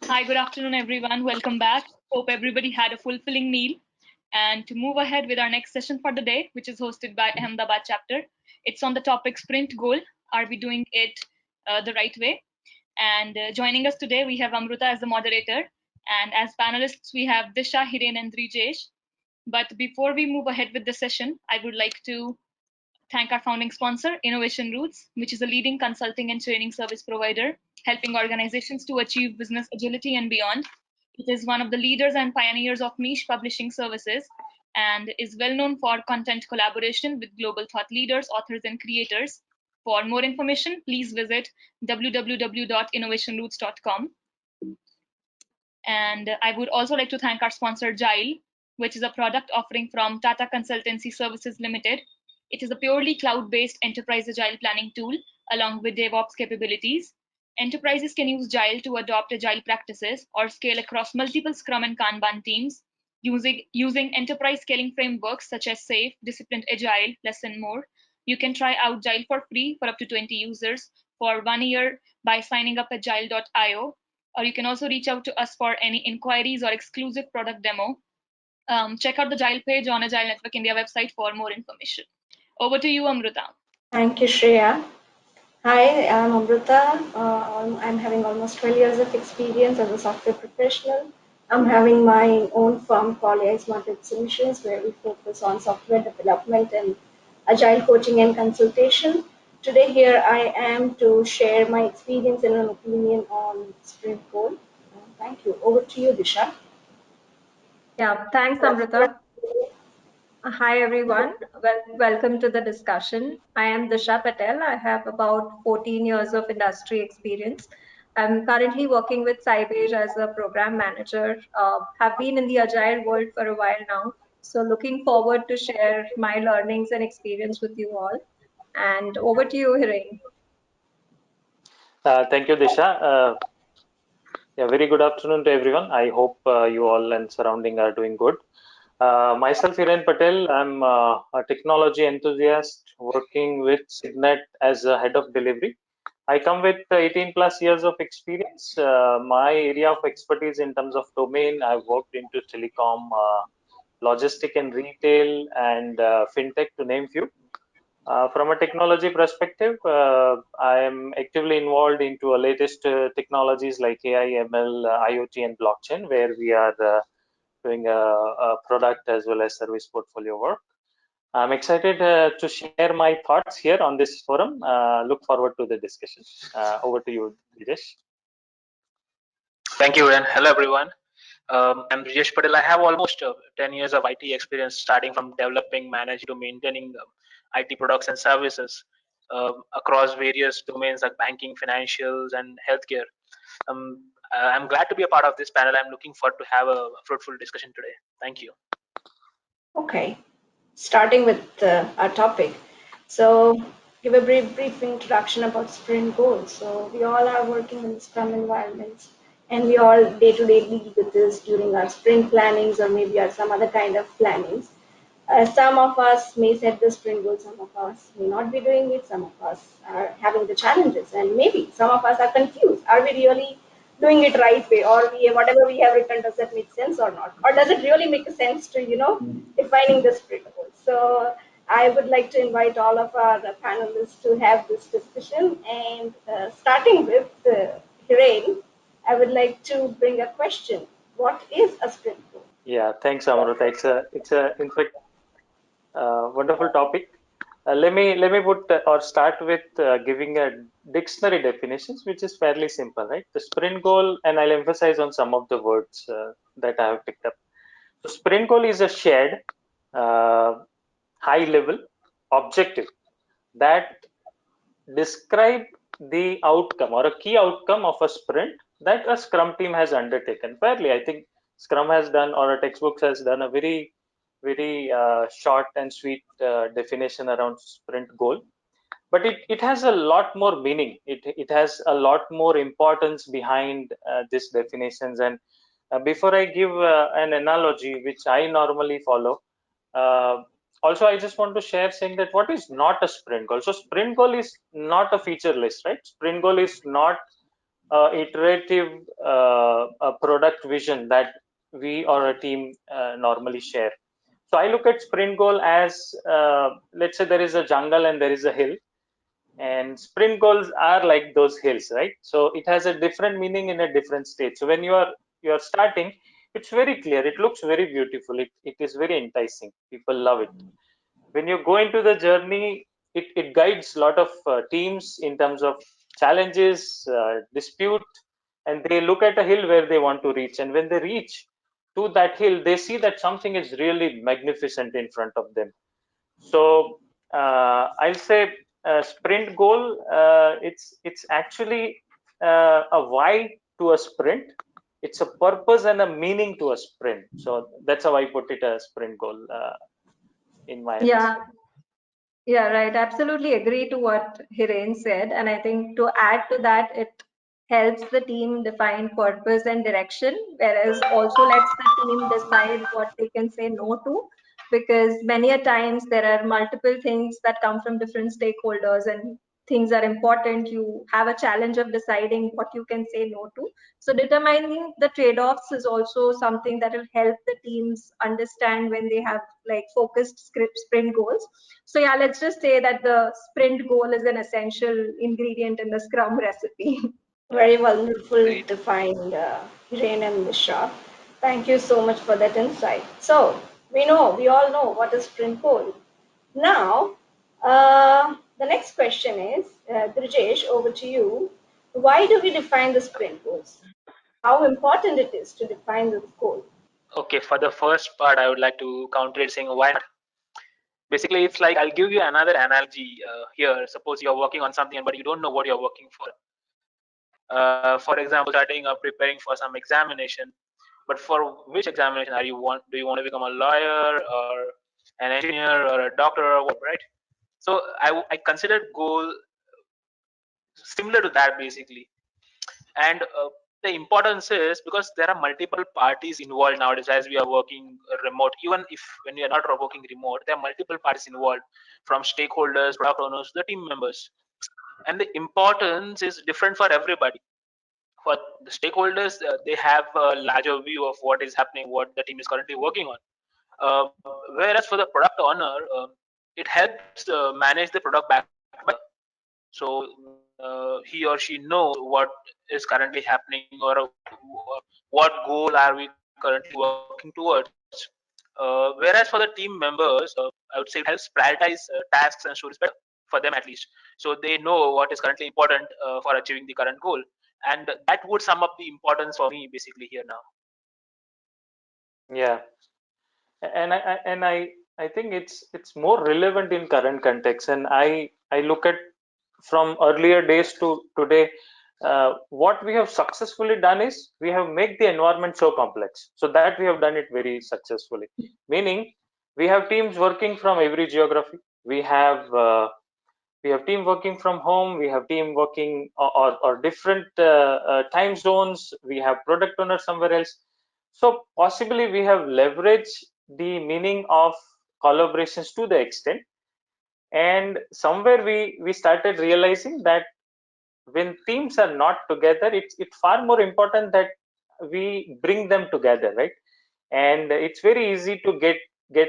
Hi, good afternoon, everyone. Welcome back. Hope everybody had a fulfilling meal. And to move ahead with our next session for the day, which is hosted by Ahmedabad Chapter, it's on the topic Sprint Goal. Are we doing it the right way? And joining us today, we have Amruta as the moderator. And as panelists, we have Disha, Hiren, and Drijesh. But before we move ahead with the session, I would like to thank our founding sponsor, Innovation Roots, which is a leading consulting and training service provider, helping organizations to achieve business agility and beyond. It is one of the leaders and pioneers of niche publishing services and is well known for content collaboration with global thought leaders, authors, and creators. For more information, please visit www.innovationroots.com. And I would also like to thank our sponsor, Agile, which is a product offering from Tata Consultancy Services Limited. It is a purely cloud-based enterprise agile planning tool along with DevOps capabilities. Enterprises can use Agile to adopt agile practices or scale across multiple Scrum and Kanban teams using enterprise scaling frameworks such as SAFe, Disciplined Agile, Less and More. You can try out Agile for free for up to 20 users for 1 year by signing up at agile.io, or you can also reach out to us for any inquiries or exclusive product demo. Check out the Agile page on Agile Network India website for more information. Over to you, Amruta. Thank you, Shreya. Hi, I'm Amrita. I'm having almost 12 years of experience as a software professional. I'm having my own firm called Iceberg Solutions, where we focus on software development and agile coaching and consultation. Today, here I am to share my experience and an opinion on Sprint Goal. Thank you. Over to you, Disha. Yeah, thanks, Amrita. Hi, everyone. Welcome to the discussion. I am Disha Patel. I have about 14 years of industry experience. I'm currently working with Sybase as a program manager. Have been in the agile world for a while now. So looking forward to share my learnings and experience with you all. And over to you, Hiren. Thank you, Disha. Yeah, very good afternoon to everyone. I hope you all and surrounding are doing good. Myself, Hiren Patel, I'm a technology enthusiast working with Signet as a head of delivery. I come with 18 plus years of experience. My area of expertise in terms of domain, I've worked into telecom, logistic and retail, and fintech, to name few. From a technology perspective, I am actively involved into a latest technologies like AI, ML, IoT, and blockchain, where we are doing a product as well as service portfolio work. I'm excited to share my thoughts here on this forum. Look forward to the discussion. Over to you, Dijesh. Thank you, and hello, everyone. I'm Rajesh Patel. I have almost 10 years of IT experience, starting from developing, managing to maintaining IT products and services across various domains like banking, financials, and healthcare. I'm glad to be a part of this panel. I'm looking forward to have a fruitful discussion today. Thank you. Okay, starting with our topic. So, give a brief introduction about sprint goals. So, we all are working in Scrum environments, and we all day-to-day deal with this during our sprint plannings or maybe some other kind of plannings. Some of us may set the sprint goals, some of us may not be doing it, some of us are having the challenges, and maybe some of us are confused. Are we really doing it right way, or whatever we have written, does that make sense or not, or does it really make a sense to defining the sprint goals? So I would like to invite all of our panelists to have this discussion, and starting with Hiren, I would like to bring a question. What is a sprint goal? Yeah, thanks, Amruta. It's a in fact wonderful topic. Let me put or start with giving a dictionary definitions, which is fairly simple, right? The sprint goal, and I'll emphasize on some of the words that I have picked up. So sprint goal is a shared high level objective that describe the outcome or a key outcome of a sprint that a Scrum team has undertaken. Fairly, I think Scrum has done, or a textbook has done, a very short and sweet definition around sprint goal. But it has a lot more meaning. It has a lot more importance behind these definitions. And before I give an analogy, which I normally follow, uh, also I just want to share saying that what is not a sprint goal. So sprint goal is not a feature list, right? Sprint goal is not iterative product vision that we or a team normally share. So I look at sprint goal as, let's say there is a jungle and there is a hill, and sprint goals are like those hills, right? So it has a different meaning in a different stage. So when you are starting, it's very clear, it looks very beautiful, it is very enticing, people love it. When you go into the journey, it guides a lot of teams in terms of challenges, dispute, and they look at a hill where they want to reach, and when they reach to that hill, they see that something is really magnificent in front of them. So I'll say sprint goal. It's actually a why to a sprint. It's a purpose and a meaning to a sprint. So that's how I put it, a sprint goal in my Yeah, understanding. yeah, right. Absolutely agree to what Hiren said. And I think to add to that, it helps the team define purpose and direction, whereas also lets the team decide what they can say no to. Because many a times there are multiple things that come from different stakeholders and things are important. You have a challenge of deciding what you can say no to. So determining the trade-offs is also something that will help the teams understand when they have like focused script sprint goals. So yeah, let's just say that the sprint goal is an essential ingredient in the Scrum recipe. Very wonderful Great. defined, Hiren and Mishra. Thank you so much for that insight. So we all know what is sprint goal. Now, the next question is, Brijesh, over to you. Why do we define the sprint goals? How important it is to define this goal? Okay, for the first part, I would like to counter it saying why not. Basically, it's like I'll give you another analogy here. Suppose you're working on something, but you don't know what you're working for. For example, starting preparing for some examination. But for which examination are you want? Do you want to become a lawyer or an engineer or a doctor or what? Right. So I considered goal similar to that basically, and the importance is because there are multiple parties involved nowadays as we are working remote. Even if when we are not working remote, there are multiple parties involved, from stakeholders, product owners, the team members, and the importance is different for everybody. For the stakeholders, they have a larger view of what is happening, what the team is currently working on. Whereas for the product owner, it helps manage the product backlog better. So he or she knows what is currently happening, or what goal are we currently working towards. Whereas for the team members, I would say it helps prioritize tasks and stories better for them at least. So they know what is currently important for achieving the current goal, and that would sum up the importance for me basically here now. Yeah, and I think it's more relevant in current context, and I look at from earlier days to today. What we have successfully done is we have made the environment so complex, so that we have done it very successfully. Meaning, we have teams working from every geography. We have team working from home. We have team working or different time zones. We have product owner somewhere else. So possibly we have leveraged the meaning of collaborations to the extent, and somewhere we started realizing that when teams are not together, it's far more important that we bring them together, right? And it's very easy to get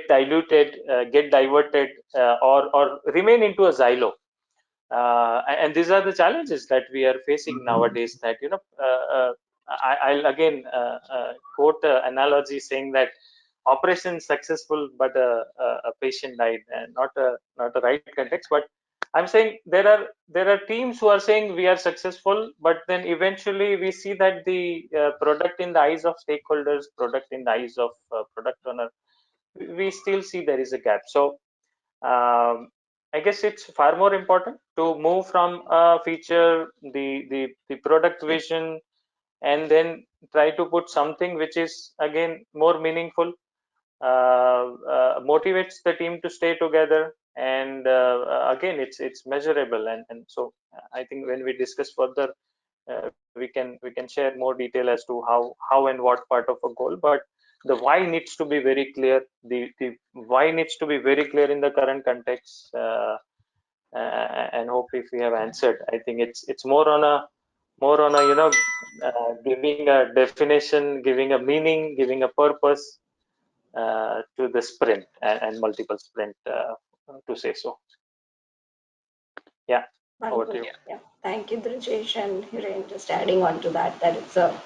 diluted, get diverted, or remain into a silo. And these are the challenges that we are facing nowadays, that I'll again quote an analogy saying that operation successful but a patient died, and not a right context, but I'm saying there are teams who are saying we are successful, but then eventually we see that the product in the eyes of stakeholders, product in the eyes of product owner, we still see there is a gap. So um, I guess it's far more important to move from a feature, the product vision, and then try to put something which is again more meaningful, motivates the team to stay together, and again it's measurable. And so I think when we discuss further, we can share more detail as to how and what part of a goal, but the why needs to be very clear. The why needs to be very clear in the current context, and hope if we have answered. I think it's more on a more on a giving a definition, giving a meaning, giving a purpose to the sprint and multiple sprint to say so. Yeah, over to Wonderful. you. Yeah. Thank you, Drijesh and Hiren. Just adding on to that, that it's a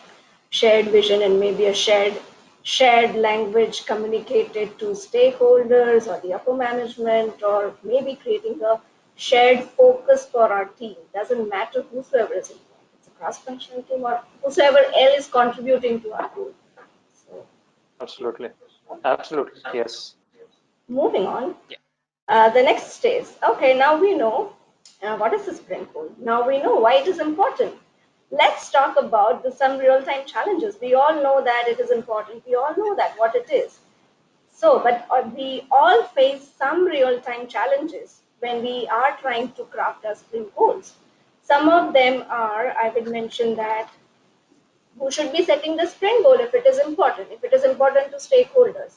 shared vision and maybe a shared language communicated to stakeholders or the upper management, or maybe creating a shared focus for our team. Doesn't matter whosoever is involved. It's a cross-functional team or whosoever else is contributing to our goal. So, Absolutely. Absolutely. Yes. moving on. Yeah. The next is, okay, now we know what is the sprint goal. Now we know why it is important. Let's talk about some real-time challenges. We all know that it is important. We all know that what it is. So, but we all face some real-time challenges when we are trying to craft our sprint goals. Some of them are, I would mention that who should be setting the sprint goal if it is important. If it is important to stakeholders,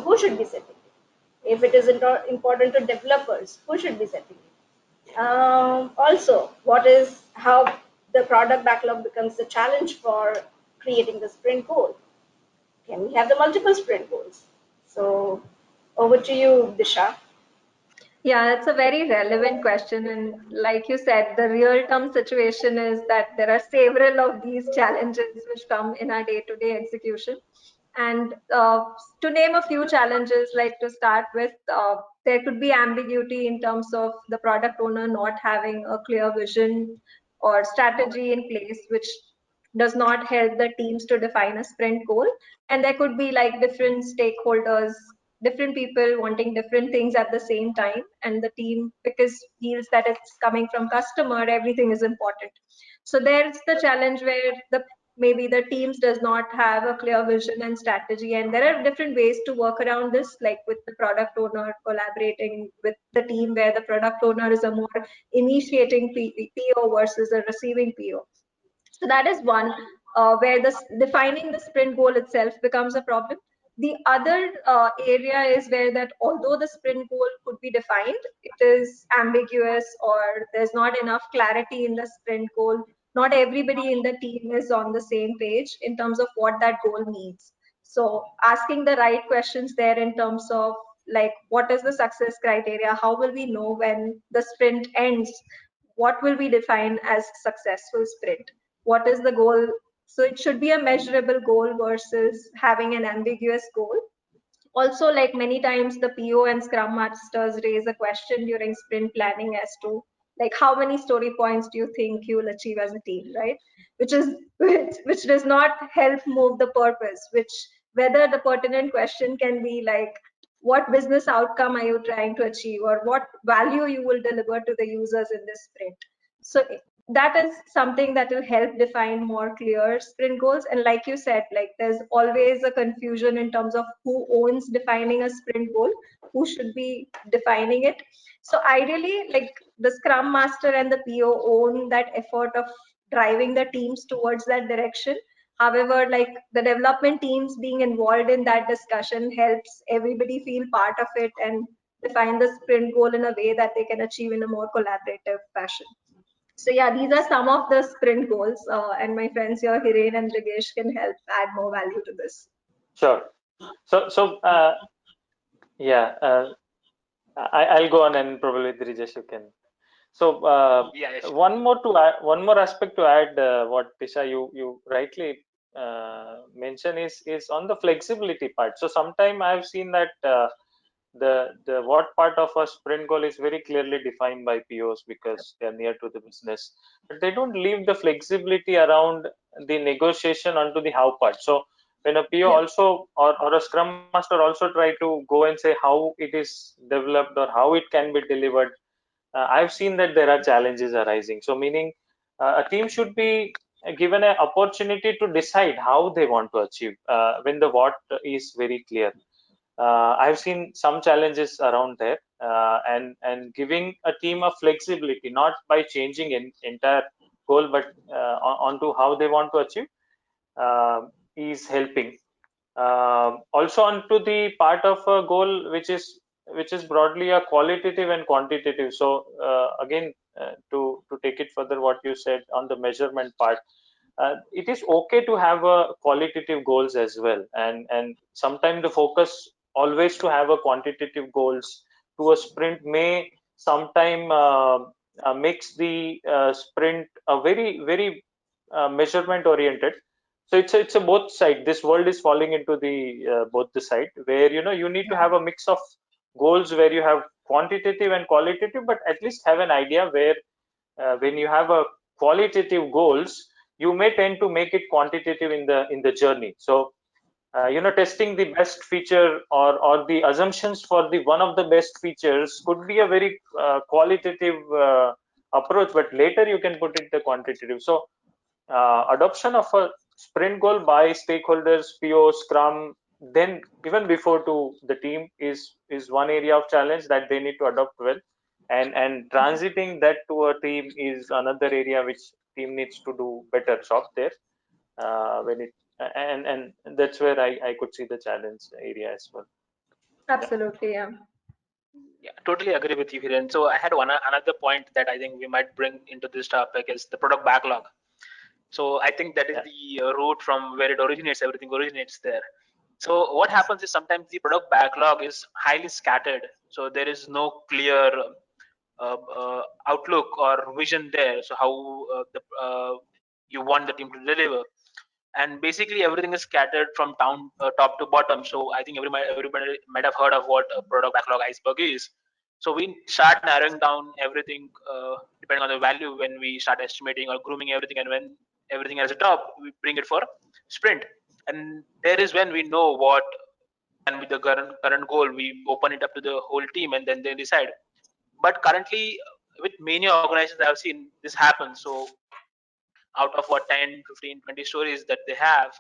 who should be setting it? If it is important to developers, who should be setting it? Also, what is how the product backlog becomes the challenge for creating the sprint goal? Can we have the multiple sprint goals? So, over to you, Disha. Yeah, it's a very relevant question. And like you said, the real-term situation is that there are several of these challenges which come in our day-to-day execution. And to name a few challenges, like to start with, there could be ambiguity in terms of the product owner not having a clear vision or strategy in place, which does not help the teams to define a sprint goal. And there could be like different stakeholders, different people wanting different things at the same time, and the team, because feels that it's coming from customer, everything is important. So there's the challenge where the maybe the teams does not have a clear vision and strategy, and there are different ways to work around this, like with the product owner collaborating with the team, where the product owner is a more initiating PO versus a receiving PO. So that is one, where this defining the sprint goal itself becomes a problem. The other area is where that although the sprint goal could be defined, it is ambiguous or there's not enough clarity in the sprint goal. Not everybody in the team is on the same page in terms of what that goal means. So asking the right questions there in terms of like what is the success criteria? How will we know when the sprint ends? What will we define as successful sprint? What is the goal? So it should be a measurable goal versus having an ambiguous goal. Also, like many times the PO and Scrum Masters raise a question during sprint planning as to like how many story points do you think you will achieve as a team, right? Which does not help move the purpose, which whether the pertinent question can be like what business outcome are you trying to achieve, or what value you will deliver to the users in this sprint. So that is something that will help define more clear sprint goals. And like you said, like there's always a confusion in terms of who owns defining a sprint goal, who should be defining it. So ideally, like the scrum master and the PO own that effort of driving the teams towards that direction. However, like the development teams being involved in that discussion helps everybody feel part of it and define the sprint goal in a way that they can achieve in a more collaborative fashion. So yeah, these are some of the sprint goals, and my friends here, Hiren and Rigesh, can help add more value to this. Sure. So yeah, I'll go on and probably Drijesh you can. So Yeah. one more aspect to add, what Tisha you rightly mention is on the flexibility part. So sometime I've seen that the what part of a sprint goal is very clearly defined by POs because they are near to the business, but they don't leave the flexibility around the negotiation onto the how part. So when a PO Yeah. also or a Scrum Master also try to go and say how it is developed or how it can be delivered, I've seen that there are challenges arising. So meaning a team should be given an opportunity to decide how they want to achieve when the what is very clear. I've seen some challenges around there, and giving a team a flexibility, not by changing entire goal, but onto how they want to achieve, uh, is helping. Also onto the part of a goal which is broadly a qualitative and quantitative. So again, to to take it further, what you said on the measurement part, it is okay to have a qualitative goals as well, and sometimes the focus always to have a quantitative goals to a sprint may sometime makes the sprint a very measurement oriented. So it's a both side. This world is falling into the both the side where you need to Yeah, have a mix of goals where you have quantitative and qualitative, but at least have an idea where when you have a qualitative goals, you may tend to make it quantitative in the journey. So testing the best feature or the assumptions for the one of the best features could be a very qualitative approach, but later you can put it the quantitative. So adoption of a sprint goal by stakeholders, PO, Scrum, then even before to the team is one area of challenge that they need to adopt well, and transiting that to a team is another area which team needs to do better job there. When it and that's where I could see the challenge area as well. absolutely. Yeah. Yeah, totally agree with you, Hiren. So I had another point that I think we might bring into this topic is the product backlog. So I think that is Yeah. the root from where it originates. Everything originates there. So what happens is sometimes the product backlog is highly scattered. So there is no clear outlook or vision there. So how you want the team to deliver, and basically everything is scattered from top to bottom. So I think everybody might have heard of what a product backlog iceberg is. So we start narrowing down everything depending on the value when we start estimating or grooming everything, and when everything has a top, we bring it for sprint, and there is when we know what and with the current goal we open it up to the whole team and then they decide. But currently with many organizations I've seen this happen. So out of what 10, 15, 20 stories that they have,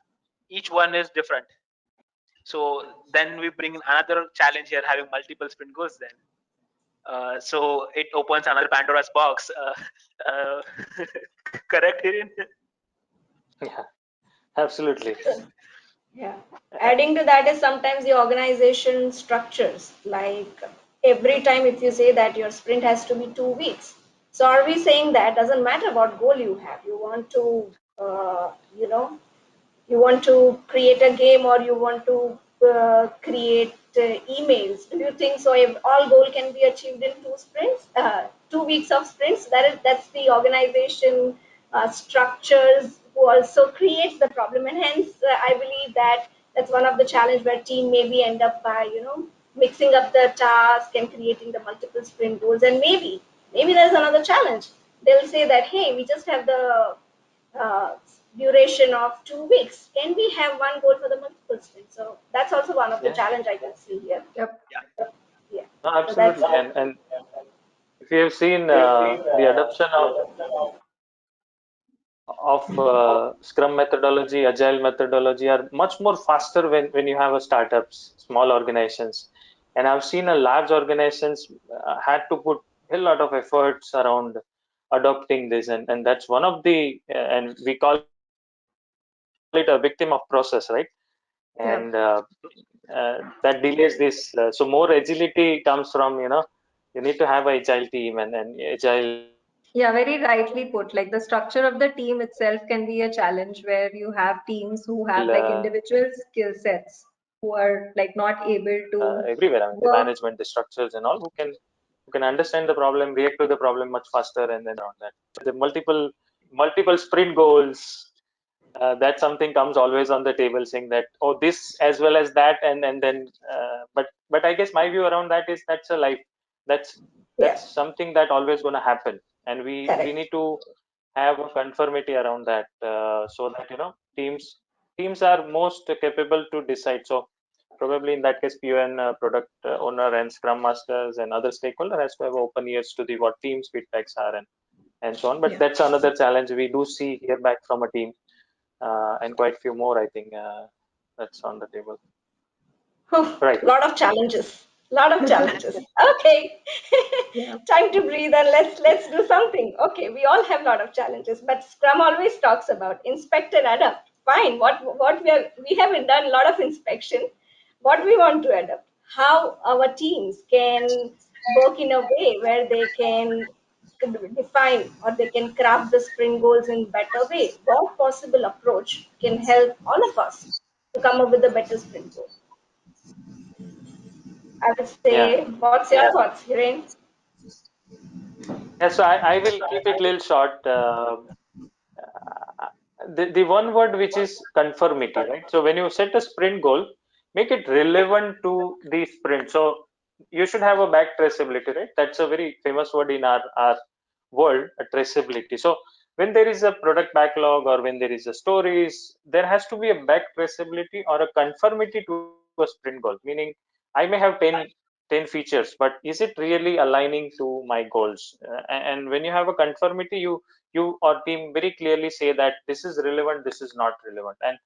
each one is different. So then we bring in another challenge here, having multiple sprint goals then. So it opens another Pandora's box. Uh, correct, Hirin? Yeah, absolutely. Yeah. Adding to that is sometimes the organization structures, like every time if you say that your sprint has to be 2 weeks. So are we saying that doesn't matter what goal you have? You want to, you know, you want to create a game or you want to create emails. Do you think so if all goal can be achieved in 2 sprints, 2 weeks of sprints? That's the organization structures who also creates the problem, and hence I believe that that's one of the challenge where team maybe end up by mixing up the task and creating the multiple sprint goals. And maybe there's another challenge. They'll say that, hey, we just have the uh, duration of 2 weeks. Can we have one goal for the multiple sprints? So that's also one of the Yeah. challenge I can see here. Yep. Yeah. No, So that's absolutely. And if you have seen the adoption of Scrum methodology, Agile methodology are much more faster when you have a startups, small organizations. And I've seen a large organizations had to put a lot of efforts around adopting this, and that's one of the and we call it a victim of process, right? And Yep. that delays this. So more agility comes from you need to have an agile team and agile Yeah, very rightly put. Like the structure of the team itself can be a challenge where you have teams who have like individual skill sets who are like not able to everywhere. I mean, the work. management, the structures, and all who can understand the problem, react to the problem much faster, and then on that. The multiple sprint goals. That something comes always on the table, saying that this as well as that, and then but I guess my view around that is that's a life. That's yeah, that's something that always going to happen, and we correct. need to have a conformity around that so that teams are most capable to decide. So probably in that case PON, product owner and scrum masters and other stakeholder has to have open ears to the what teams feedbacks are and so on. But Yeah. that's another challenge we do see here back from a team, and quite few more I think that's on the table. Oh, Right. lot of challenges. Lot of challenges. Okay. Yeah. Time to breathe and let's do something. Okay, we all have a lot of challenges, but Scrum always talks about inspect and adapt. Fine. What we haven't done a lot of inspection. What we want to adapt. How our teams can work in a way where they can define or they can craft the sprint goals in better way? What possible approach can help all of us to come up with a better sprint goal? I would Yeah. say, what's your thoughts, Hiren? Yeah, so I will keep it little short. The one word which is conformity, right? So when you set a sprint goal, make it relevant to the sprint. So you should have a back traceability, right? That's a very famous word in our world, a traceability. So when there is a product backlog or when there is a stories, there has to be a back traceability or a conformity to a sprint goal, meaning I may have 10 features, but is it really aligning to my goals? And when you have a conformity, you or team very clearly say that this is relevant, this is not relevant, and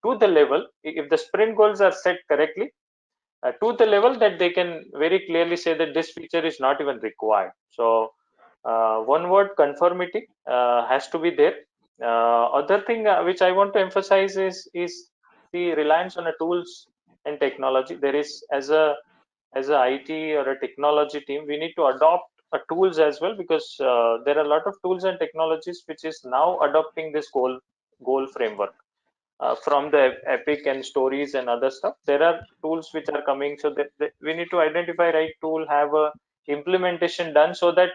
to the level, if the sprint goals are set correctly, to the level that they can very clearly say that this feature is not even required. So one word, conformity, has to be there. Other thing which I want to emphasize is the reliance on a tools and technology. There is, as a IT or a technology team, we need to adopt tools as well, because there are a lot of tools and technologies which is now adopting this goal framework. From the epic and stories and other stuff, there are tools which are coming, so that we need to identify right tool, have a implementation done, so that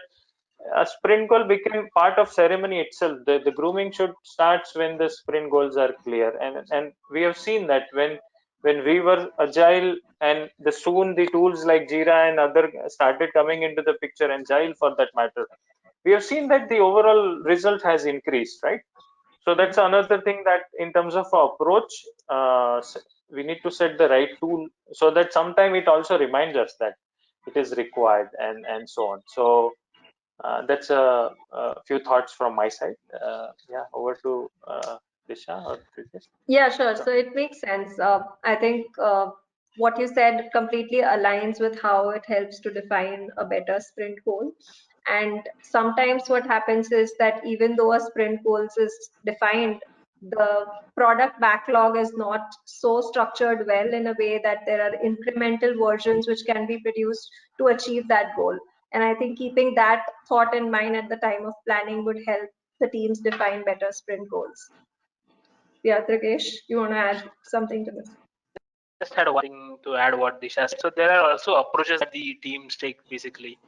a sprint goal became part of ceremony itself. The grooming should starts when the sprint goals are clear, and we have seen that when we were agile, and the soon the tools like Jira and other started coming into the picture, and Agile for that matter, we have seen that the overall result has increased, right? So that's another thing, that in terms of approach, we need to set the right tool, so that sometime it also reminds us that it is required, and so on. So that's a few thoughts from my side. Yeah, over to Disha or Pritesh. Yeah, sure. Sure. So it makes sense. I think what you said completely aligns with how it helps to define a better sprint goal. And sometimes what happens is that even though a sprint goals is defined, the product backlog is not so structured well in a way that there are incremental versions which can be produced to achieve that goal. And I think keeping that thought in mind at the time of planning would help the teams define better sprint goals. Yeah, Trikesh, you want to add something to this? Just had one thing to add what Disha said. So there are also approaches that the teams take basically.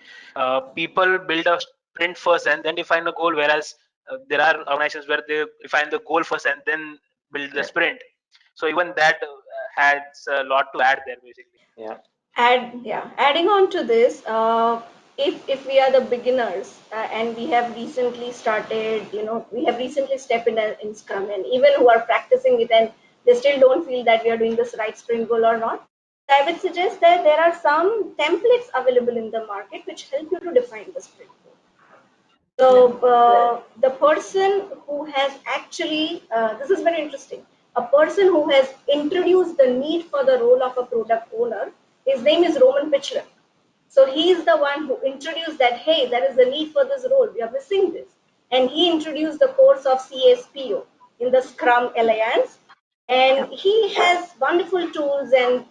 People build a sprint first and then define a goal, whereas there are organizations where they define the goal first and then build the sprint. So even that has a lot to add there basically. Yeah. Adding on to this, if we are the beginners and we have recently started, we have recently stepped in Scrum, and even who are practicing it and they still don't feel that we are doing this right sprint goal or not, I would suggest that there are some templates available in the market which help you to define the sprint goal. So the person who has actually, this is very interesting, a person who has introduced the need for the role of a product owner, his name is Roman Pichler. So he is the one who introduced that, hey, there is a need for this role. We are missing this. And he introduced the course of CSPO in the Scrum Alliance. And he has wonderful tools and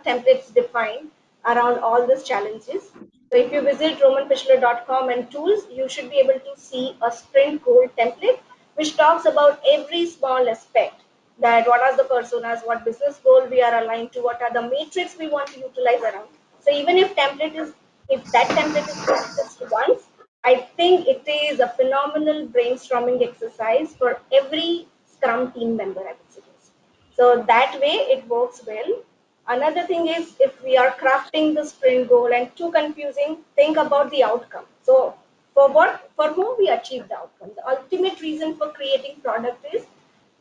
templates defined around all these challenges. So if you visit romanpichler.com and tools, you should be able to see a sprint goal template which talks about every small aspect, that what are the personas, what business goal we are aligned to, what are the metrics we want to utilize around. So even if that template is practiced once, I think it is a phenomenal brainstorming exercise for every Scrum team member, I would suggest. So that way it works well. Another thing is, if we are crafting the sprint goal and too confusing, think about the outcome. So for whom we achieve the outcome. The ultimate reason for creating product is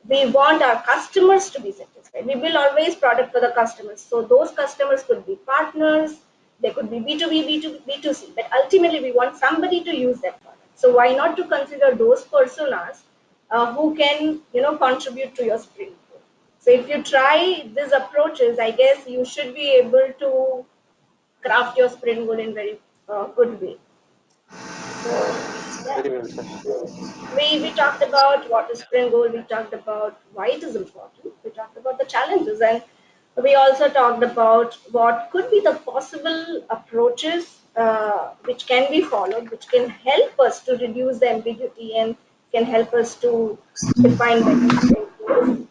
we want our customers to be satisfied. We will always product for the customers. So those customers could be partners, they could be B2B, B2B, B2C, but ultimately we want somebody to use that product. So why not to consider those personas who can, contribute to your sprint goal. So if you try these approaches, I guess you should be able to craft your sprint goal in very good way. So yeah, Very well said. we talked about what is sprint goal. We talked about why it is important. We talked about the challenges, and we also talked about what could be the possible approaches which can be followed, which can help us to reduce the ambiguity and can help us to define better sprint goals.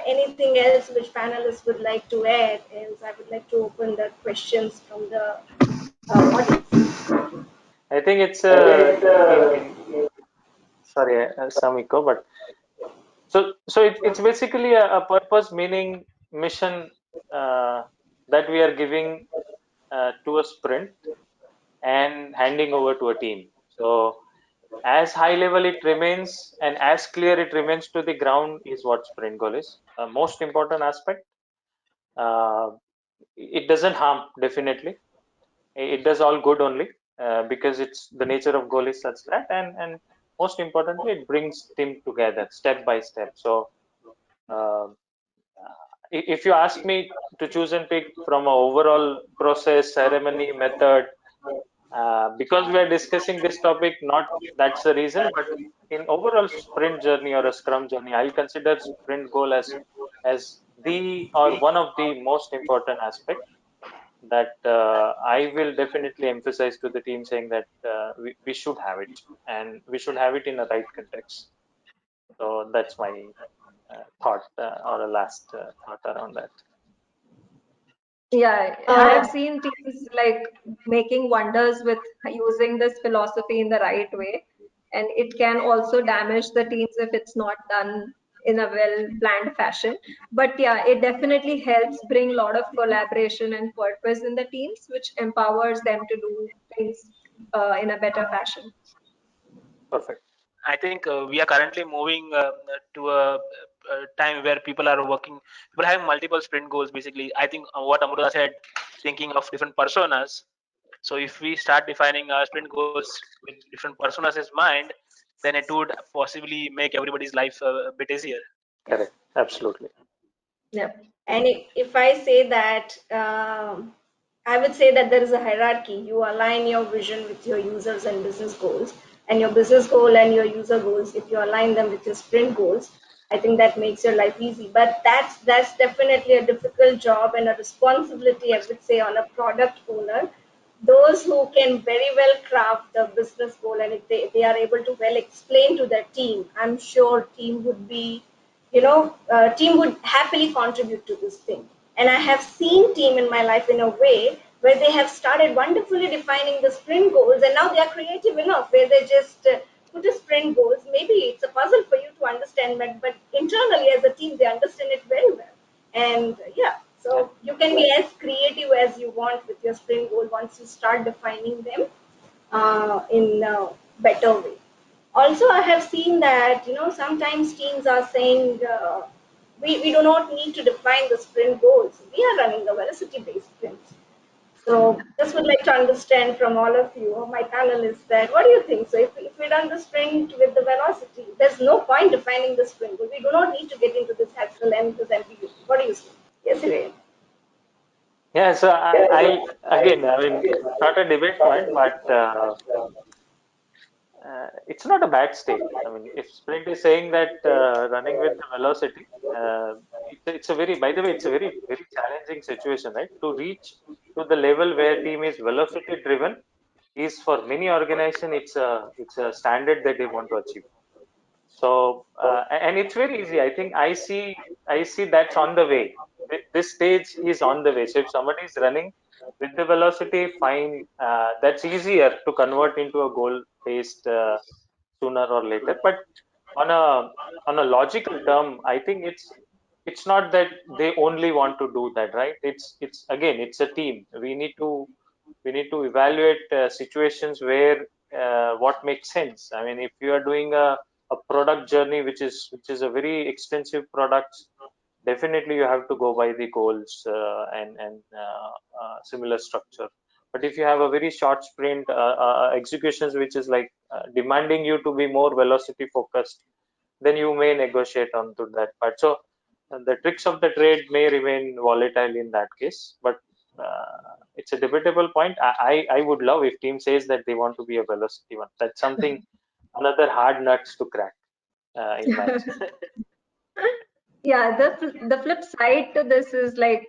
Anything else which panelists would like to add? Else, I would like to open the questions from the audience. I think it's in sorry, some echo, but it's basically a purpose, meaning, mission that we are giving to a sprint and handing over to a team. So as high level it remains and as clear it remains to the ground is what sprint goal is. Most important aspect. Uh, it doesn't harm, definitely. It does all good only because it's the nature of goal is such that, and most importantly, it brings team together step by step. So uh, if you ask me to choose and pick from a overall process, ceremony, method, because we are discussing this topic, not that's the reason, but in overall sprint journey or a scrum journey, I'll consider sprint goal as the or one of the most important aspect that I will definitely emphasize to the team, saying that we should have it and we should have it in a right context. So that's my thought or a last thought around that. Yeah, I have seen teams like making wonders with using this philosophy in the right way, and it can also damage the teams if it's not done in a well planned fashion. But yeah, it definitely helps bring a lot of collaboration and purpose in the teams, which empowers them to do things in a better fashion. Perfect. I think we are currently moving to a time where people have multiple sprint goals. Basically, I think what Amruta said, thinking of different personas. So if we start defining our sprint goals with different personas as mind, then it would possibly make everybody's life a bit easier. Correct. Absolutely. Yeah. And if I say that, I would say that there is a hierarchy. You align your vision with your users and business goals, and your business goal and your user goals. If you align them with your sprint goals, I think that makes your life easy. But that's definitely a difficult job and a responsibility, I would say, on a product owner. Those who can very well craft the business goal, and if they are able to well explain to their team, I'm sure team would be, team would happily contribute to this thing. And I have seen team in my life in a way where they have started wonderfully defining the sprint goals, and now they are creative enough where they just put a sprint goals. Maybe it's a puzzle for you to understand, but internally as a team they understand it very well. And yeah, Yeah. so you can be as creative as you want with your sprint goal once you start defining them in a better way. Also, I have seen that sometimes teams are saying we do not need to define the sprint goals. We are running a velocity-based sprints. So just would like to understand from all of you, or my panelists, that what do you think? So if we run the sprint with the velocity, there's no point defining the sprint goal. We do not need to get into this hassle and this ambiguity. What do you say? Yes, Elaine. Yeah. So I again, I mean, it's not a debate point, but it's not a bad state. I mean, if sprint is saying that running with the velocity, it's a very, by the way, it's a very challenging situation, right? To reach to the level where team is velocity driven is for many organization it's a standard that they want to achieve. So and it's very easy. I see that's on the way. This stage is on the way. So if somebody is running with the velocity, fine. That's easier to convert into a goal based sooner or later. But on a logical term, I think it's not that they only want to do that, right? It's again, it's a team. We need to evaluate situations where what makes sense. I mean, if you are doing a product journey which is a very extensive product, definitely you have to go by the goals and similar structure. But if you have a very short sprint executions which is like demanding you to be more velocity focused, then you may negotiate onto that part. So the tricks of the trade may remain volatile in that case, but it's a debatable point. I would love if team says that they want to be a velocity one. That's something, another hard nuts to crack in that. Yeah, the flip side to this is like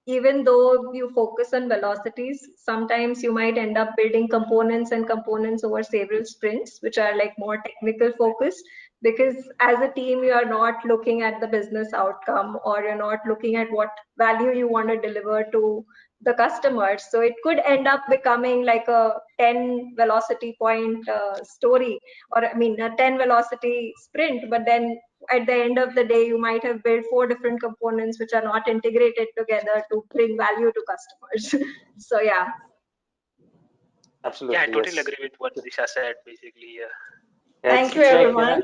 even though you focus on velocities, sometimes you might end up building components and components over several sprints, which are like more technical focused, because as a team, you are not looking at the business outcome, or you're not looking at what value you want to deliver to the customers. So it could end up becoming like a 10 velocity point story, or I mean, a 10 velocity sprint, but then at the end of the day, you might have built 4 different components which are not integrated together to bring value to customers. So yeah. Yeah, I Absolutely, totally yes. agree with what Disha said. Basically, yeah. Yeah, Thank you, it's like, everyone,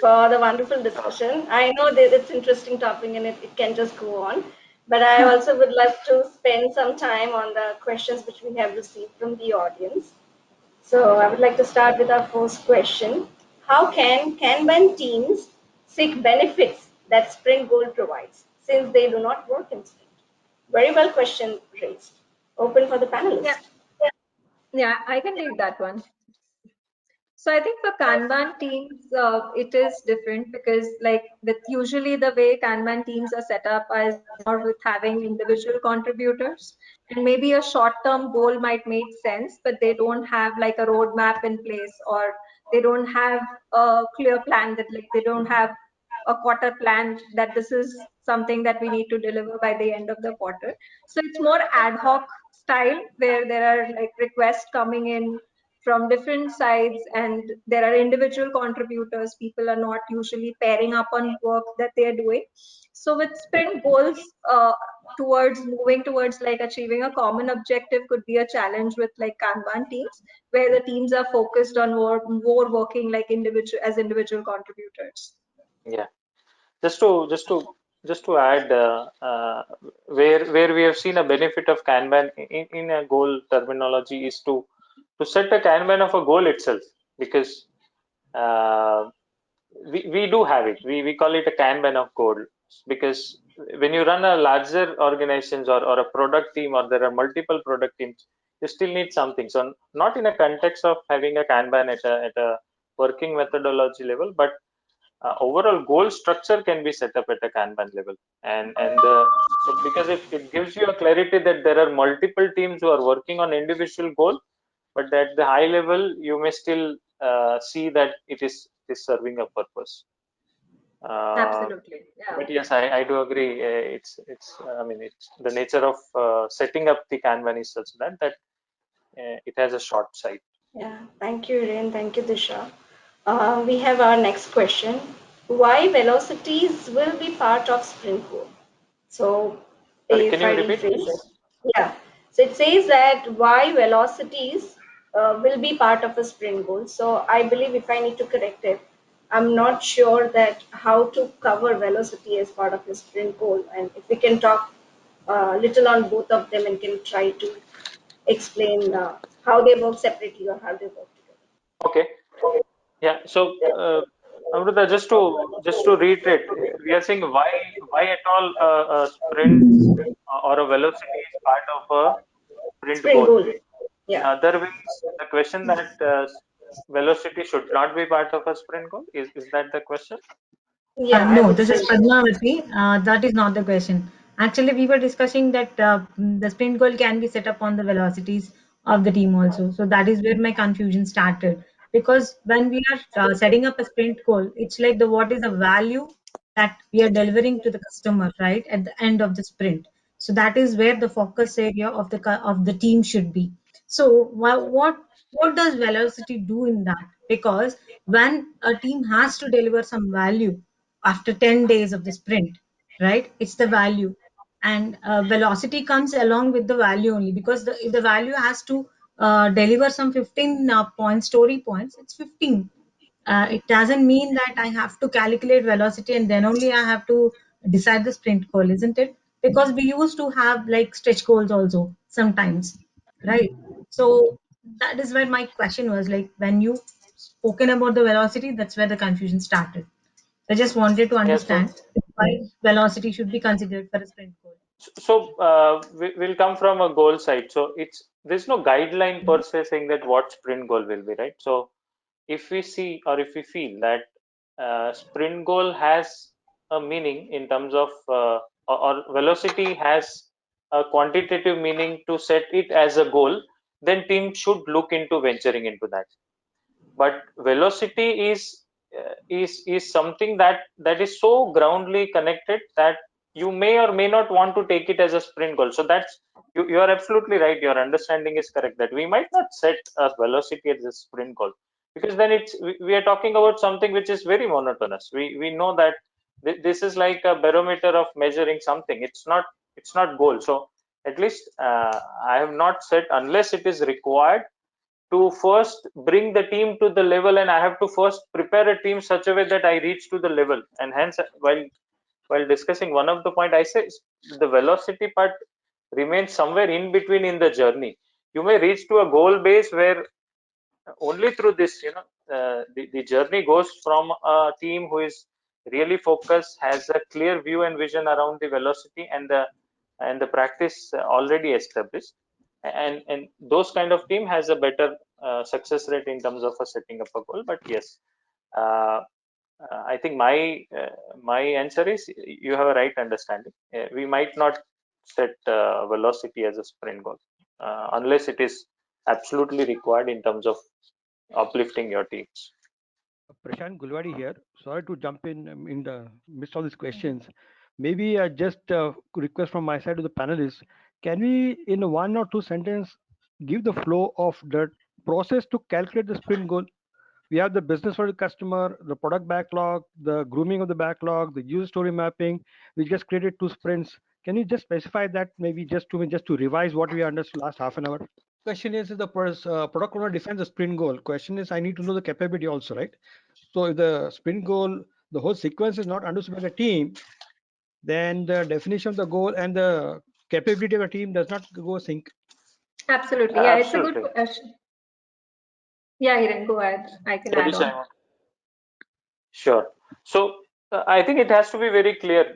for the wonderful sure. discussion. I know that it's interesting topic and it can just go on, but I also would love to spend some time on the questions which we have received from the audience. So I would like to start with our first question. How can Kanban teams seek benefits that Sprint Goal provides since they do not work in Sprint? Very well question raised. Open for the Yeah, panelists. yeah, I can take that one. So I think for Kanban teams, it is different because like with usually the way Kanban teams are set up is more with having individual contributors, and maybe a short-term goal might make sense, but they don't have like a roadmap in place, or they don't have a clear plan that like they don't have a quarter plan that this is something that we need to deliver by the end of the quarter. So it's more ad hoc style where there are like requests coming in from different sides, and there are individual contributors. People are not usually pairing up on work that they are doing. So with sprint goals, towards moving towards like achieving a common objective could be a challenge with like Kanban teams, where the teams are focused on more working like individual contributors. Yeah. Just to just to just to add, where we have seen a benefit of Kanban in a goal terminology is to set a Kanban of a goal itself, because uh, we do have it. We call it a Kanban of goals, because when you run a larger organizations, or a product team, or there are multiple product teams, you still need something. So not in a context of having a Kanban at a working methodology level, but overall goal structure can be set up at a Kanban level, and so because it gives you a clarity that there are multiple teams who are working on individual goal, but at the high level you may still see that it is serving a purpose. Uh, Absolutely, yeah. but yes, I do agree. It's I mean, it's the nature of setting up the Kanban is such that it has a short sight. Yeah, thank you, Irene. Thank you, Disha. We have our next question. Why velocities will be part of sprint goal? So Sorry, can if you I repeat, rephrase please? it, yeah. So it says that why velocities will be part of a sprint goal. So I believe if I need to correct it, I'm not sure that how to cover velocity as part of the sprint goal. And if we can talk little on both of them and can try to explain how they work separately or how they work together. Okay. Yeah. So, Amrita, just to reiterate, we are saying why at all a sprint or a velocity is part of a sprint Sprint goal. goal. In Yeah. other words, the question that velocity should not be part of a sprint goal, is that the question? Yeah, I No, would this say is so. Padmavati. That is not the question. Actually, we were discussing that the sprint goal can be set up on the velocities of the team also. So that is where my confusion started. Because when we are setting up a sprint goal, it's like the what is the value that we are delivering to the customer, right, at the end of the sprint. So that is where the focus area of the team should be. So what does velocity do in that? Because when a team has to deliver some value after 10 days of the sprint, right? It's the value. And velocity comes along with the value only, because if the value has to deliver some 15 story points, it's 15. It doesn't mean that I have to calculate velocity and then only I have to decide the sprint goal, isn't it? Because we used to have like stretch goals also sometimes, right? So that is where my question was, like when you spoken about the velocity, that's where the confusion started. I just wanted to Yes. understand why velocity should be considered for a sprint goal. We'll come from a goal side. So there's no guideline per se saying that what sprint goal will be, right? So if we see, or if we feel that sprint goal has a meaning in terms of or velocity has a quantitative meaning to set it as a goal, then team should look into venturing into that. But velocity is something that is so groundly connected that you may or may not want to take it as a sprint goal. So that's you are absolutely right. Your understanding is correct that we might not set a velocity as a sprint goal, because then we are talking about something which is very monotonous. We know that this is like a barometer of measuring something. It's not goal. So at least I have not set, unless it is required to first bring the team to the level, and I have to first prepare a team such a way that I reach to the level. And hence, while discussing one of the point, I say the velocity part remains somewhere in between in the journey. You may reach to a goal base where only through this, the journey goes from a team who is really focused, has a clear view and vision around the velocity and the practice already established, and those kind of team has a better success rate in terms of setting up a goal. But yes, uh, I think my answer is you have a right understanding. We might not set velocity as a sprint goal unless it is absolutely required in terms of uplifting your teams. Prashant Gulwadi here. Sorry to jump in the midst of these questions. Maybe just request from my side to the panelists. Can we, in a one or two sentence, give the flow of the process to calculate the sprint goal? We have the business for the customer, the product backlog, the grooming of the backlog, the user story mapping. We just created 2 sprints. Can you just specify that, maybe just to revise what we understood last half an hour? Question is, the product owner defines the sprint goal. Question is, I need to know the capability also, right? So if the sprint goal, the whole sequence is not understood by the team, then the definition of the goal and the capability of the team does not go sync. Absolutely. Yeah, it's a good Absolutely. question. Yeah, Hiren, go ahead. I can add on. Sure. So I think it has to be very clear,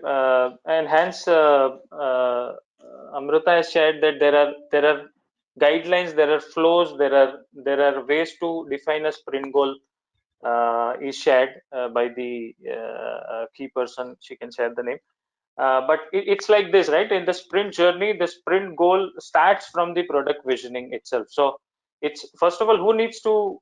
and hence Amrita has shared that there are guidelines, there are flows, there are ways to define a sprint goal. Is shared by the key person. She can share the name. But it's like this, right? In the sprint journey, the sprint goal starts from the product visioning itself. So it's, first of all, who needs to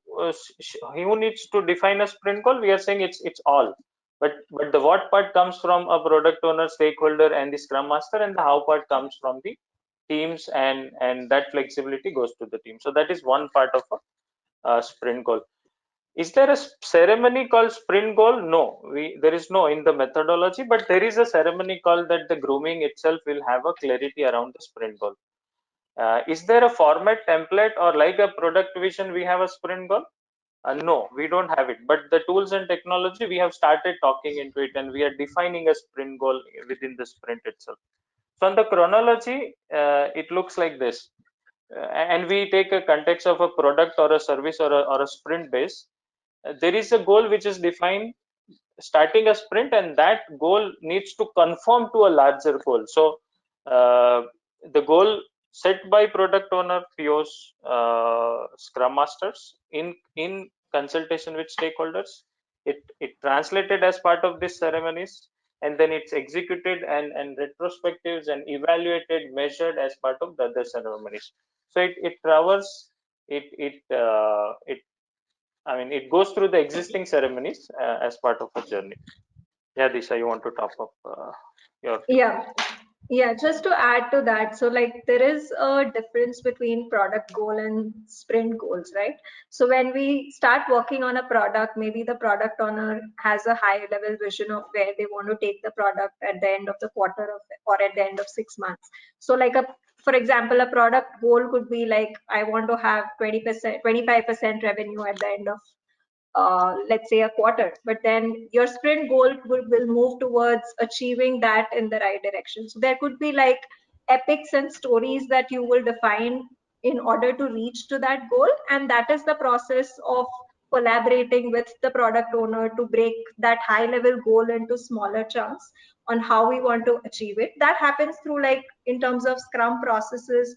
define a sprint goal? We are saying it's all, but the what part comes from a product owner, stakeholder, and the scrum master, and the how part comes from the teams, and that flexibility goes to the team. So that is one part of a sprint goal. Is there a ceremony called sprint goal? No, there is no in the methodology, but there is a ceremony called that the grooming itself will have a clarity around the sprint goal. Is there a format template, or like a product vision we have a sprint goal? No, we don't have it, but the tools and technology, we have started talking into it, and we are defining a sprint goal within the sprint itself. So on the chronology, it looks like this. And we take a context of a product or a service or a sprint base. There is a goal which is defined starting a sprint, and that goal needs to conform to a larger goal. So the goal set by product owner, POs, scrum masters, in consultation with stakeholders, it translated as part of these ceremonies, and then it's executed and retrospectives and evaluated, measured as part of the other ceremonies. So it travels, it I mean, it goes through the existing ceremonies as part of a journey. Yeah, Disha, you want to top up your view? Yeah. Yeah, just to add to that, so like there is a difference between product goal and sprint goals, right? So when we start working on a product, maybe the product owner has a high level vision of where they want to take the product at the end of the quarter or at the end of 6 months. So like for example, a product goal could be like, I want to have 20%, 25% revenue at the end of let's say a quarter, but then your sprint goal will move towards achieving that in the right direction. So there could be like epics and stories that you will define in order to reach to that goal, and that is the process of collaborating with the product owner to break that high level goal into smaller chunks on how we want to achieve it. That happens through, like, in terms of scrum processes,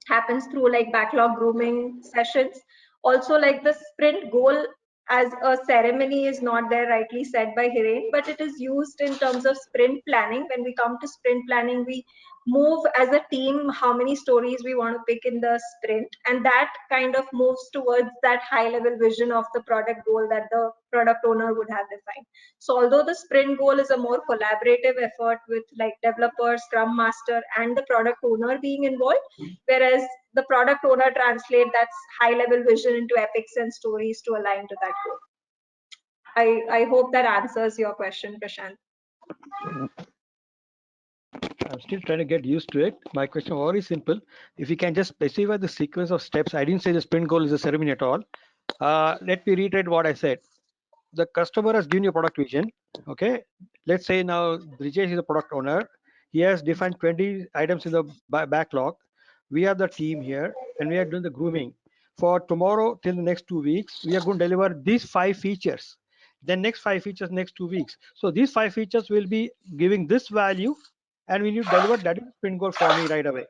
happens through like backlog grooming sessions. Also, like the sprint goal as a ceremony is not there, rightly said by Hiren, but it is used in terms of sprint planning. When we come to sprint planning, we move as a team how many stories we want to pick in the sprint, and that kind of moves towards that high level vision of the product goal that the product owner would have defined. So although the sprint goal is a more collaborative effort with like developers, scrum master, and the product owner being involved, whereas the product owner translate that high level vision into epics and stories to align to that goal. I hope that answers your question, Prashant. I'm still trying to get used to it. My question was very simple. If you can just specify the sequence of steps, I didn't say the sprint goal is a ceremony at all. Let me reiterate what I said. The customer has given you a product vision. Okay. Let's say now Brijesh is the product owner. He has defined 20 items in the backlog. We are the team here and we are doing the grooming. For tomorrow till the next 2 weeks, we are going to deliver these 5 features. Then next 5 features next 2 weeks. So these 5 features will be giving this value, and when you deliver that is sprint goal for me right away.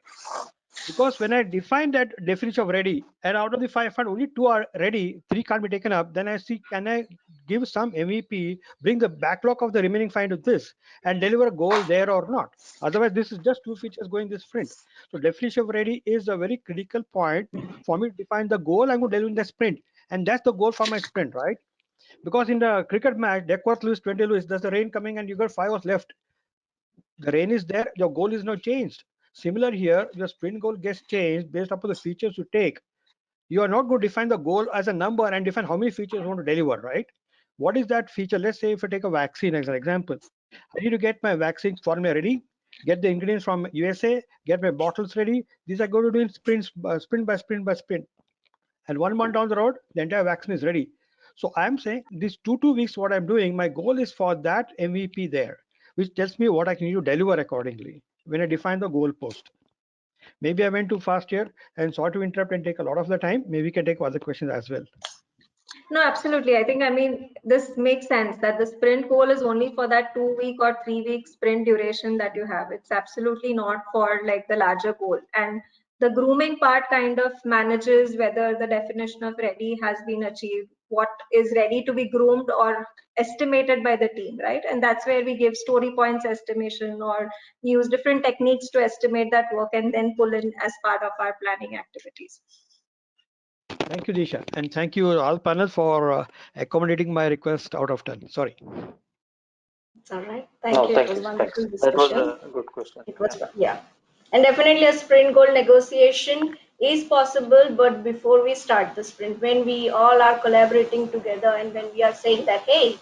Because when I define that definition of ready, and out of the 5 only 2 are ready, 3 can't be taken up, then I see, can I give some MVP, bring the backlog of the remaining 5 to this, and deliver a goal there or not? Otherwise, this is just 2 features going this sprint. So definition of ready is a very critical point for me to define the goal I'm going to deliver in the sprint. And that's the goal for my sprint, right? Because in the cricket match, Duckworth lose 20 lose, there's the rain coming and you got 5 hours left. The rain is there, your goal is not changed. Similar here, your sprint goal gets changed based upon the features you take. You are not going to define the goal as a number and define how many features you want to deliver, right? What is that feature? Let's say if I take a vaccine as an example, I need to get my vaccine formula ready, get the ingredients from USA, get my bottles ready. These are going to do in sprints, sprint by sprint by sprint. And 1 month down the road, the entire vaccine is ready. So I'm saying these 2 weeks, what I'm doing, my goal is for that MVP there, which tells me what I need to deliver accordingly when I define the goal post. Maybe I went too fast here and sorry to interrupt and take a lot of the time. Maybe we can take other questions as well. No, absolutely. I mean, this makes sense that the sprint goal is only for that 2 week or 3 week sprint duration that you have. It's absolutely not for like the larger goal. And the grooming part kind of manages whether the definition of ready has been achieved, what is ready to be groomed or estimated by the team, right? And that's where we give story points estimation or use different techniques to estimate that work and then pull in as part of our planning activities. Thank you, Disha. And thank you all panel for accommodating my request out of 10. Sorry. It's all right. Thank No, you. It thank was you. wonderful Thanks. That was discussion. a good question. It was, yeah. And definitely a sprint goal negotiation is possible, but before we start the sprint, when we all are collaborating together and when we are saying that, hey,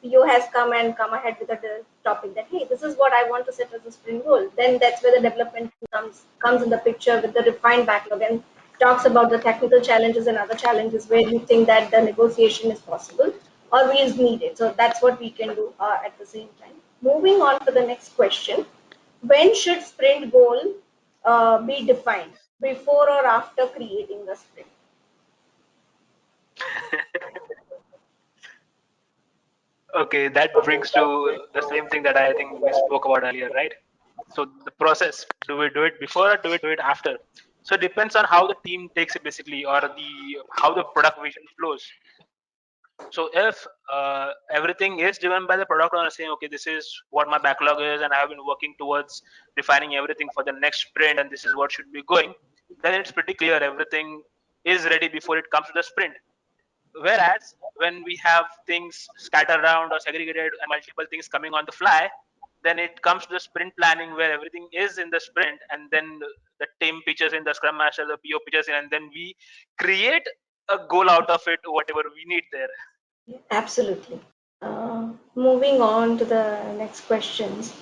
you has come and come ahead with the topic that, hey, this is what I want to set as a sprint goal, then that's where the development comes in the picture with the refined backlog and talks about the technical challenges and other challenges where we think that the negotiation is possible or is needed. So that's what we can do at the same time. Moving on to the next question. When should sprint goal be defined? Before or after creating the sprint? Okay, that brings to the same thing that I think we spoke about earlier, right? So the process, do we do it before or do we do it after? So it depends on how the team takes it basically, or the how the product vision flows. So if everything is driven by the product owner saying, okay, this is what my backlog is, and I have been working towards defining everything for the next sprint, and this is what should be going, then it's pretty clear everything is ready before it comes to the sprint. Whereas when we have things scattered around or segregated and multiple things coming on the fly, then it comes to the sprint planning where everything is in the sprint, and then the team pitches in, the scrum master, the PO pitches in, and then we create a goal out of it, whatever we need there. Absolutely. Moving on to the next questions.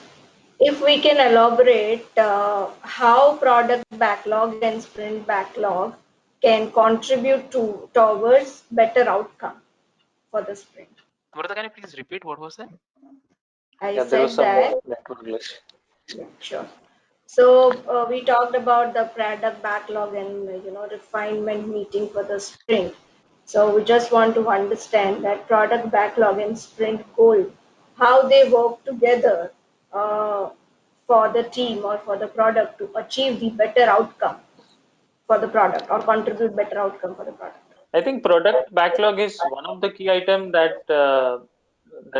If we can elaborate how product backlog and sprint backlog can contribute towards better outcome for the sprint. Amrita, can you please repeat what was that? I Yeah, there was said some that, network glitch. yeah, sure. So we talked about the product backlog and refinement meeting for the sprint. So we just want to understand that product backlog and sprint goal, how they work together uh, for the team or for the product to achieve the better outcome for the product or contribute better outcome for the product. I think product backlog is one of the key item that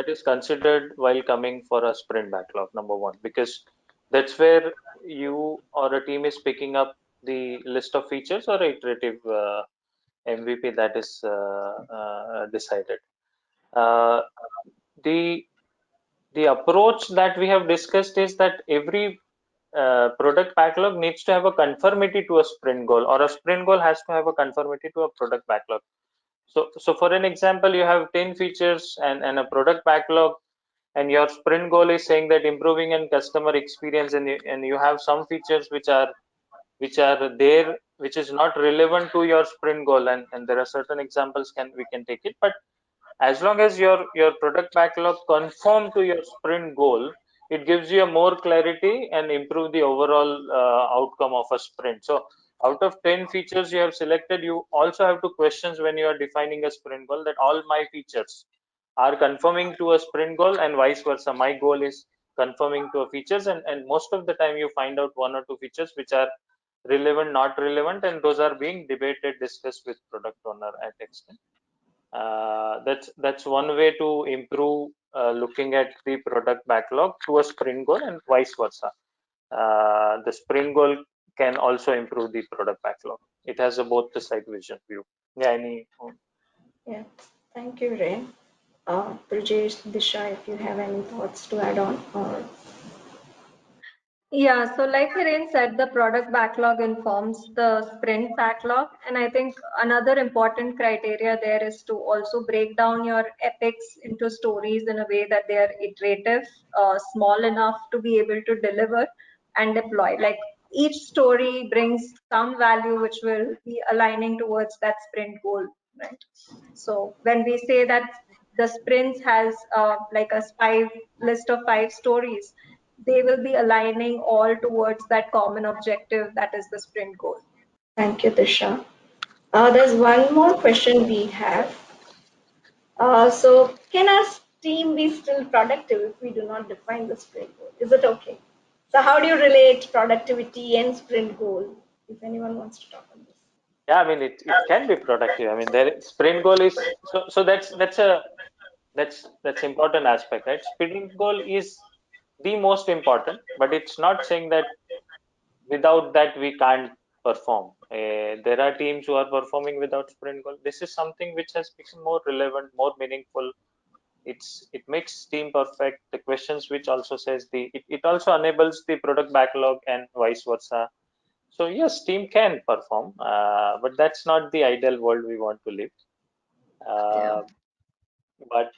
is considered while coming for a sprint backlog, number one, because That's where you or a team is picking up the list of features or iterative MVP that is decided. Uh, the the approach that we have discussed is that every product backlog needs to have a conformity to a sprint goal, or a sprint goal has to have a conformity to a product backlog. So for an example, you have 10 features and a product backlog, and your sprint goal is saying that improving in customer experience, and you have some features which are there which is not relevant to your sprint goal, and there are certain examples we can take it, but as long as your product backlog conform to your sprint goal, it gives you a more clarity and improve the overall outcome of a sprint. So out of 10 features you have selected, you also have to questions when you are defining a sprint goal that all my features are conforming to a sprint goal and vice versa. My goal is conforming to a features, and most of the time you find out one or two features which are relevant, not relevant, and those are being debated, discussed with product owner at extent. That's one way to improve looking at the product backlog to a sprint goal and vice versa. The sprint goal can also improve the product backlog. It has a both the side vision view. Yeah, Yeah, thank you, Ray. Brajesh, Disha, if you have any thoughts to add on, or Yeah, so like Hiren said, the product backlog informs the sprint backlog. And I think another important criteria there is to also break down your epics into stories in a way that they are iterative, small enough to be able to deliver and deploy. Like each story brings some value which will be aligning towards that sprint goal, right? So when we say that the sprints has like a list of 5 stories, they will be aligning all towards that common objective that is the sprint goal. thank you, Disha. There's one more question we have. So, can our team be still productive if we do not define the sprint goal? Is it okay? So, how do you relate productivity and sprint goal? If anyone wants to talk on this. yeah, I mean it can be productive. I mean, there sprint goal is so that's important aspect, right? Sprint goal is the most important, but it's not saying that without that we can't perform. There are teams who are performing without sprint goal. This is something which has become more relevant, more meaningful. It makes team perfect. The questions which also says it also enables the product backlog and vice versa. So yes, team can perform, but that's not the ideal world we want to live. Yeah. Uh, but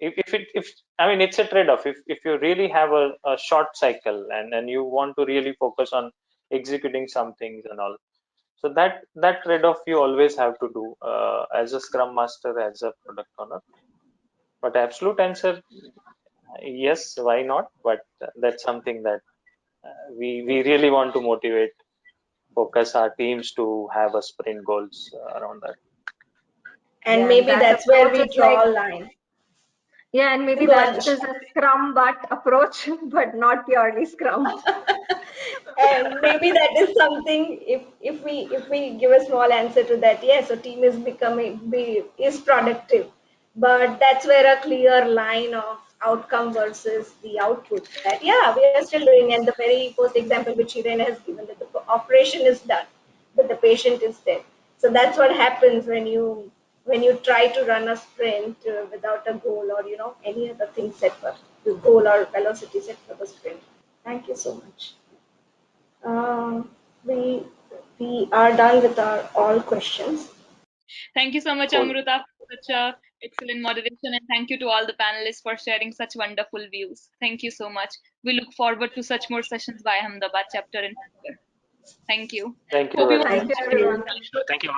if I mean it's a trade-off. If you really have a short cycle and you want to really focus on executing some things and all, so that trade-off you always have to do as a scrum master, as a product owner. But absolute answer, yes, why not? But that's something that we really want to motivate, focus our teams to have a sprint goals around that. And Yeah, and maybe that that's where approach we is draw like, a line. yeah, and maybe Go on, that Disha. is a scrum but approach, but not purely scrum. And maybe that is something, if we give a small answer to that, yes, a team is is productive, but that's where a clear line of outcome versus the output, that yeah, we are still doing. And the very first example which Irene has given, that the operation is done but the patient is dead. So that's what happens when you try to run a sprint without a goal, or any other thing set for the goal or velocity set for the sprint. Thank you so much. Um, we we are done with our all questions. Thank you so much, Cool. Amruta, for such a excellent moderation, and thank you to all the panelists for sharing such wonderful views. Thank you so much. We look forward to such more sessions by Ahmedabad chapter in future. Thank you. Thank you Hope you very all Thank much. you, Thank you. everyone. Thank you.